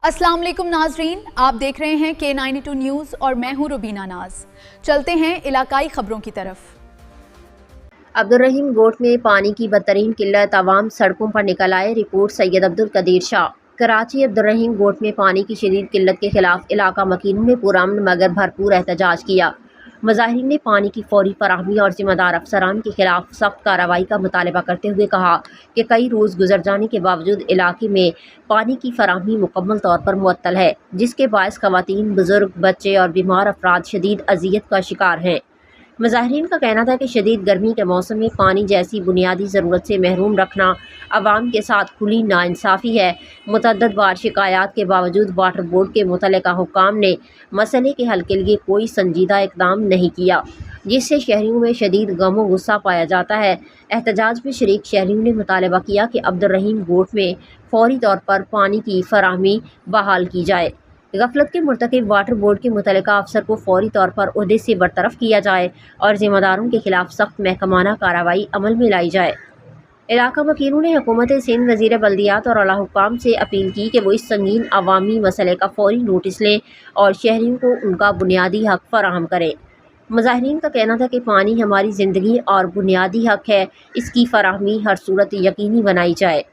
अस्सलाम वालेकुम नाजरीन, आप देख रहे हैं K92 न्यूज़ और मैं हूं रुबीना नाज। चलते हैं इलाकाई खबरों की तरफ। अब्दुर्रहीम गोट में पानी की बदतरीन किल्लत, अवाम सड़कों पर निकल आए। रिपोर्ट सैयद अब्दुल कदीर शाह। कराची अब्दुर्रहीम गोट में पानी की शदीद किल्लत के खिलाफ इलाका मकीनों ने पुरअमन मगर भरपूर एहतजाज किया। मुजाहिरीन ने पानी की फौरी फराहमी और जिम्मेदार अफसरान के खिलाफ सख्त कार्रवाई का मुतालबा करते हुए कहा कि कई रोज़ गुजर जाने के बावजूद इलाके में पानी की फराहमी मुकम्मल तौर पर मुअत्तल है, जिसके बायस खवातीन, बुजुर्ग, बच्चे और बीमार अफराद शदीद अजियत का शिकार हैं। मुजाहिरीन का कहना था कि शदीद गर्मी के मौसम में पानी जैसी बुनियादी ज़रूरत से महरूम रखना अवाम के साथ खुली नाइंसाफ़ी है। मुतअद्दिद बार शिकायत के बावजूद वाटर बोर्ड के मुतल्लिका हुक्काम ने मसले के हल के लिए कोई संजीदा इक़दाम नहीं किया, जिससे शहरियों में शदीद गम व गुस्सा पाया जाता है। एहतजाज में शरीक शहरियों ने मुतालबा किया कि अब्दुर्रहीम गोट में फौरी तौर पर पानी की फराहमी बहाल की जाए। गफलत के मुर्तकिब वाटर बोर्ड के मुतल्लिका अफसर को फौरी तौर पर ओहदे से बरतरफ किया जाए और ज़िम्मेदारों के खिलाफ सख्त महकमाना कार्रवाई अमल में लाई जाए। इलाका मकीनों ने हुकूमत सिंध, वज़ीर बल्दियात और आला हुक्काम से अपील की कि वो इस संगीन अवामी मसले का फौरी नोटिस लें और शहरियों को उनका बुनियादी हक फराहम करें। मुजाहिरीन का कहना था कि पानी हमारी ज़िंदगी और बुनियादी हक है, इसकी फराहमी हर सूरत यकीनी बनाई जाए।